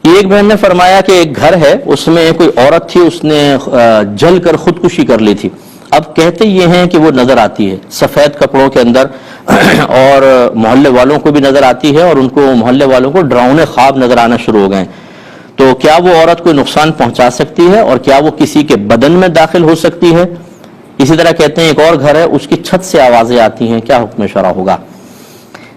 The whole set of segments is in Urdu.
ایک بہن نے فرمایا کہ ایک گھر ہے، اس میں کوئی عورت تھی، اس نے جل کر خودکشی کر لی تھی۔ اب کہتے یہ ہیں کہ وہ نظر آتی ہے سفید کپڑوں کے اندر اور محلے والوں کو بھی نظر آتی ہے، اور ان کو محلے والوں کو ڈراؤنے خواب نظر آنا شروع ہو گئے۔ تو کیا وہ عورت کوئی نقصان پہنچا سکتی ہے، اور کیا وہ کسی کے بدن میں داخل ہو سکتی ہے؟ اسی طرح کہتے ہیں ایک اور گھر ہے، اس کی چھت سے آوازیں آتی ہیں، کیا حکم شرع ہوگا؟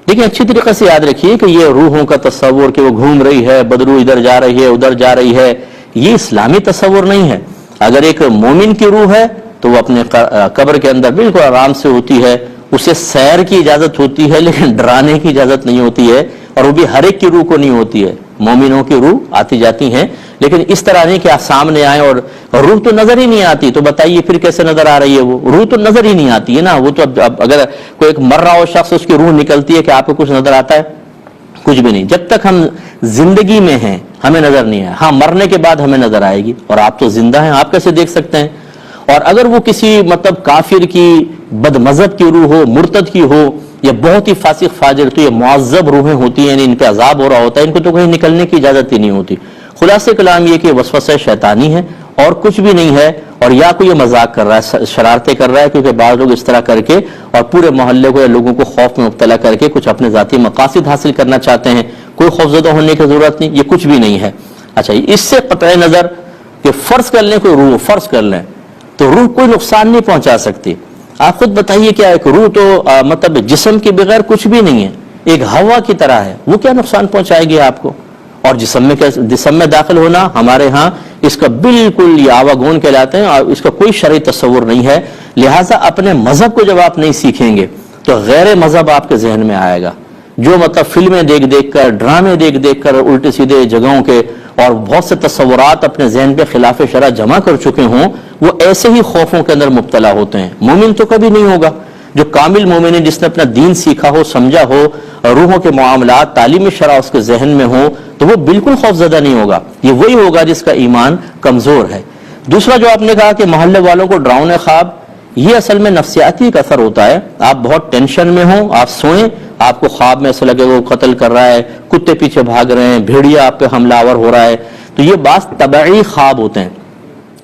لیکن اچھی طریقے سے یاد رکھیے کہ یہ روحوں کا تصور کہ وہ گھوم رہی ہے، بدرو ادھر جا رہی ہے ادھر جا رہی ہے، یہ اسلامی تصور نہیں ہے۔ اگر ایک مومن کی روح ہے تو وہ اپنے قبر کے اندر بالکل آرام سے ہوتی ہے، اسے سیر کی اجازت ہوتی ہے لیکن ڈرانے کی اجازت نہیں ہوتی ہے، اور وہ بھی ہر ایک کی روح کو نہیں ہوتی ہے۔ مومنوں کی روح آتی جاتی ہیں، لیکن اس طرح نہیں کہ آپ سامنے آئیں اور روح تو نظر ہی نہیں آتی، تو بتائیے پھر کیسے نظر آ رہی ہے؟ وہ روح تو نظر ہی نہیں آتی ہے نا، وہ تو اب اگر کوئی ایک مر رہا ہو شخص، اس کی روح نکلتی ہے کہ آپ کو کچھ نظر آتا ہے؟ کچھ بھی نہیں۔ جب تک ہم زندگی میں ہیں ہمیں نظر نہیں آئے، ہاں مرنے کے بعد ہمیں نظر آئے گی، اور آپ تو زندہ ہیں، آپ کیسے دیکھ سکتے ہیں؟ اور اگر وہ کسی کافر کی، بد مذہب کی روح ہو، مرتد کی ہو، یا بہت ہی فاسق فاجر، تو یہ معذب روحیں ہوتی ہیں، یعنی ان پہ عذاب ہو رہا ہوتا ہے، ان کو تو کہیں نکلنے کی اجازت ہی نہیں ہوتی۔ خلاصہ کلام یہ کہ وسوسہ شیطانی ہے اور کچھ بھی نہیں ہے، اور یا کوئی یہ مذاق کر رہا ہے، شرارتیں کر رہا ہے، کیونکہ بعض لوگ اس طرح کر کے اور پورے محلے کو یا لوگوں کو خوف میں مبتلا کر کے کچھ اپنے ذاتی مقاصد حاصل کرنا چاہتے ہیں۔ کوئی خوفزدہ ہونے کی ضرورت نہیں، یہ کچھ بھی نہیں ہے۔ اچھا، اس سے قطع نظر کہ فرض کر لیں کوئی روح، فرض کر لیں تو روح کوئی نقصان نہیں پہنچا سکتی۔ آپ خود بتائیے، کیا ایک روح تو جسم کے بغیر کچھ بھی نہیں ہے، ایک ہوا کی طرح ہے، وہ کیا نقصان پہنچائے گی آپ کو؟ اور جسم میں داخل ہونا ہمارے ہاں اس کا بالکل یہ آواگون کہلاتے ہیں، اور اس کا کوئی شرعی تصور نہیں ہے۔ لہٰذا اپنے مذہب کو جب آپ نہیں سیکھیں گے تو غیر مذہب آپ کے ذہن میں آئے گا، جو فلمیں دیکھ کر، ڈرامے دیکھ کر، الٹے سیدھے جگہوں کے اور بہت سے تصورات اپنے ذہن پہ خلاف شرع جمع کر چکے ہوں، وہ ایسے ہی خوفوں کے اندر مبتلا ہوتے ہیں۔ مومن تو کبھی نہیں ہوگا، جو کامل مومن ہے، جس نے اپنا دین سیکھا ہو، سمجھا ہو، روحوں کے معاملات، تعلیم شرع اس کے ذہن میں ہو، تو وہ بالکل خوف زدہ نہیں ہوگا۔ یہ وہی ہوگا جس کا ایمان کمزور ہے۔ دوسرا جو آپ نے کہا کہ محلے والوں کو ڈراؤنے خواب، یہ اصل میں نفسیاتی ایک اثر ہوتا ہے۔ آپ بہت ٹینشن میں ہوں، آپ سوئیں، آپ کو خواب میں ایسا لگے وہ قتل کر رہا ہے، کتے پیچھے بھاگ رہے ہیں، بھیڑیا آپ پہ حملہ آور ہو رہا ہے، تو یہ بعض طبعی خواب ہوتے ہیں۔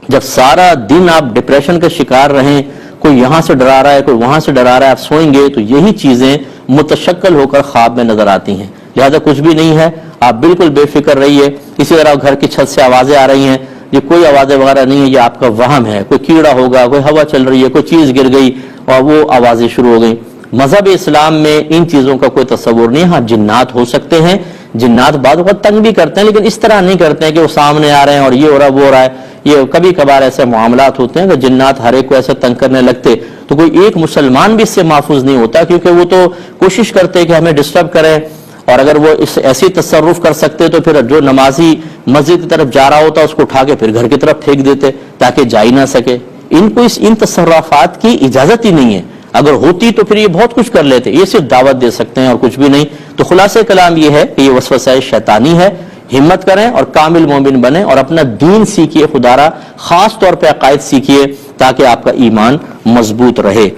جب سارا دن آپ ڈپریشن کا شکار رہیں، کوئی یہاں سے ڈرا رہا ہے، کوئی وہاں سے ڈرا رہا ہے، آپ سوئیں گے تو یہی چیزیں متشکل ہو کر خواب میں نظر آتی ہیں۔ لہذا کچھ بھی نہیں ہے، آپ بالکل بے فکر رہیے۔ اسی طرح گھر کی چھت سے آوازیں آ رہی ہیں، یہ کوئی آوازیں وغیرہ نہیں ہے، یہ آپ کا وہم ہے، کوئی کیڑا ہوگا، کوئی ہوا چل رہی ہے، کوئی چیز گر گئی اور وہ آوازیں شروع ہو گئیں۔ مذہب اسلام میں ان چیزوں کا کوئی تصور نہیں ہے۔ ہاں جنات ہو سکتے ہیں، جنات بعض اوقات تنگ بھی کرتے ہیں، لیکن اس طرح نہیں کرتے ہیں کہ وہ سامنے آ رہے ہیں اور یہ ہو رہا ہے وہ ہو رہا ہے۔ یہ کبھی کبھار ایسے معاملات ہوتے ہیں کہ جنات ہر ایک کو ایسے تنگ کرنے لگتے تو کوئی ایک مسلمان بھی اس سے محفوظ نہیں ہوتا، کیونکہ وہ تو کوشش کرتے کہ ہمیں ڈسٹرب کریں، اور اگر وہ ایسی تصرف کر سکتے تو پھر جو نمازی مسجد کی طرف جا رہا ہوتا اس کو اٹھا کے پھر گھر کی طرف پھینک دیتے تاکہ جا ہی نہ سکے۔ ان کو ان تصرفات کی اجازت ہی نہیں ہے، اگر ہوتی تو پھر یہ بہت کچھ کر لیتے، یہ صرف دعوت دے سکتے ہیں اور کچھ بھی نہیں۔ تو خلاصہ کلام یہ ہے کہ یہ وسوسہ شیطانی ہے۔ ہمت کریں اور کامل مومن بنیں اور اپنا دین سیکھیے، خدا را خاص طور پہ عقائد سیکھیے تاکہ آپ کا ایمان مضبوط رہے۔